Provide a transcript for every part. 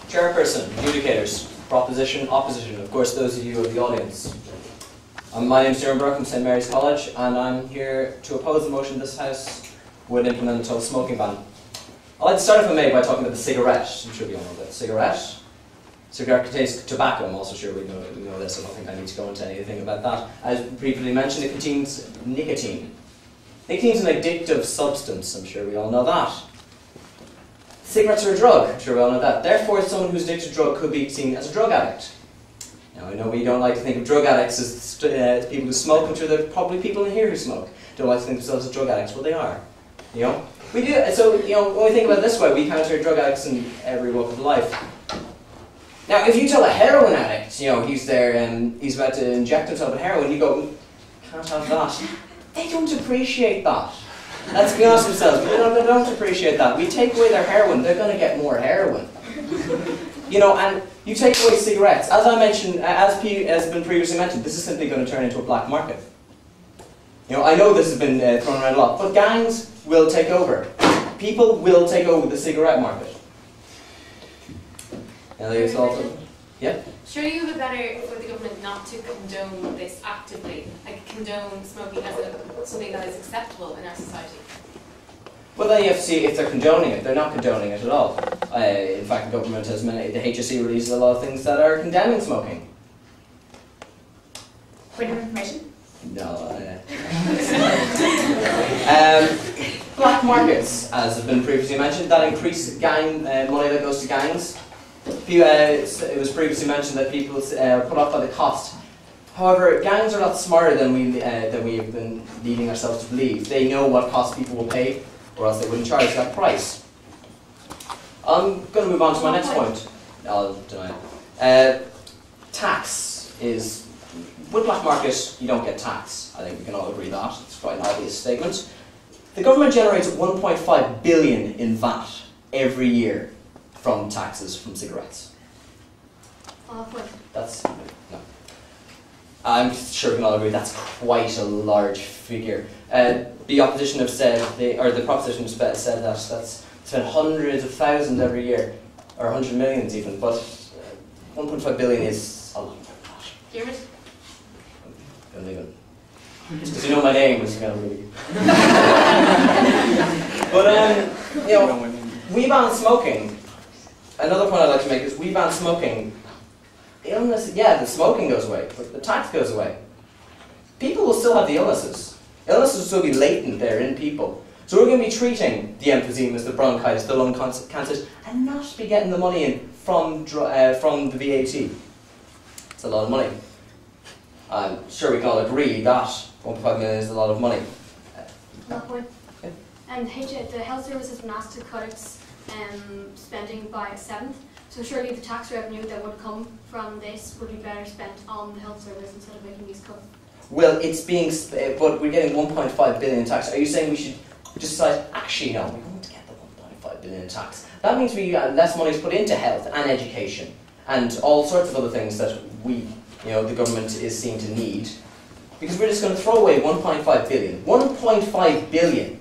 Chairperson, adjudicators, proposition, opposition, of course those of you of the audience. My name is Jeremy Burke from St Mary's College, and I'm here to oppose the motion this House would implement a total smoking ban. I'd like to start, if I may, by talking about the cigarette. I'm sure we all know that. Cigarette contains tobacco. I'm also sure we know this. I don't think I need to go into anything about that. As briefly mentioned, it contains nicotine. Nicotine is an addictive substance. I'm sure we all know that. Cigarettes are a drug. I'm sure we all know that. Therefore, someone who's addicted to a drug could be seen as a drug addict. Now, I know we don't like to think of drug addicts as people who smoke. I'm sure there are probably people in here who smoke. Don't like to think of themselves as drug addicts. Well, they are. You know, we do. So, you know, when we think about it this way, we encounter drug addicts in every walk of life. Now, if you tell a heroin addict, you know, he's there and he's about to inject himself with heroin, you go, can't have that. They don't appreciate that. Let's be honest with ourselves, they don't appreciate that. We take away their heroin, they're going to get more heroin. You know, and you take away cigarettes. As I mentioned, as has been previously mentioned, this is simply going to turn into a black market. You know, I know this has been thrown around a lot, but gangs will take over. People will take over the cigarette market. Now, there's also, yeah? Surely it would be better for the government not to condone this actively, like condone smoking as something that is acceptable in our society. Well, then you have to see if they're condoning it. They're not condoning it at all. In fact, the government has the HSE releases a lot of things that are condemning smoking. Point of information? No. Black markets, as has been previously mentioned, that increase gang money that goes to gangs. It was previously mentioned that people are put off by the cost. However, gangs are not smarter than we have been leading ourselves to believe. They know what cost people will pay, or else they wouldn't charge that price. I'm going to move on to my next point. I'll deny it. Tax is, with black market, you don't get tax. I think we can all agree that. It's quite an obvious statement. The government generates 1.5 billion in VAT every year from taxes from cigarettes. That's, no. I'm sure we can all agree that's quite a large figure. The opposition have said, the proposition have said that that's spent hundreds of thousands every year, or 100 millions even, but 1.5 billion is a lot more than that. Dermot? I'm gonna leave it. Just because you know my name is kind of really good. But, you know, we ban smoking. Another point I'd like to make is we ban smoking. Illness, yeah, the smoking goes away, but the tax goes away. People will still have the illnesses. Illnesses will still be latent there in people. So we're going to be treating the emphysemas, the bronchitis, the lung cancers, and not be getting the money in from the VAT. It's a lot of money. I'm sure we can all agree that 1.5 million is a lot of money. That point. Yeah. And the health service has been asked to cut its spending by a seventh. So surely the tax revenue that would come from this would be better spent on the health service instead of making these cuts. Well, it's being, but we're getting 1.5 billion in tax. Are you saying we should just decide, actually no, we won't get the 1.5 billion in tax? That means less money is put into health and education and all sorts of other things that the government is seen to need. Because we're just going to throw away 1.5 billion. 1.5 billion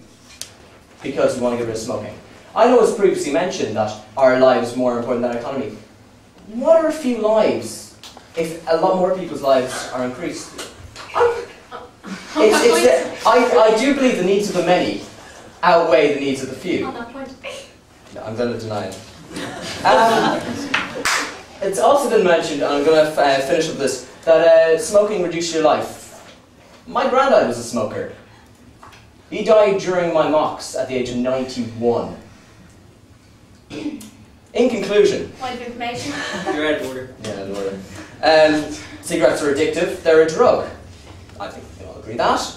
because we want to get rid of smoking. I know it was previously mentioned that our lives are more important than our economy. What are a few lives if a lot more people's lives are increased? I do believe the needs of the many outweigh the needs of the few. On that point. No, I'm going to deny it. It's also been mentioned, and I'm going to finish with this, that smoking reduces your life. My granddad was a smoker. He died during my mocks at the age of 91. In conclusion, Point of information? You're out of order. yeah, out of order. Cigarettes are addictive. They're a drug. I think we can all agree that.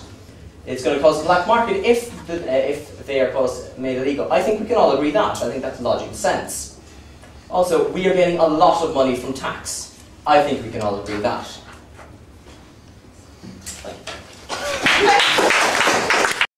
It's going to cause a black market if they are made illegal. I think we can all agree that. I think that's logical sense. Also, we are getting a lot of money from tax. I think we can all agree that.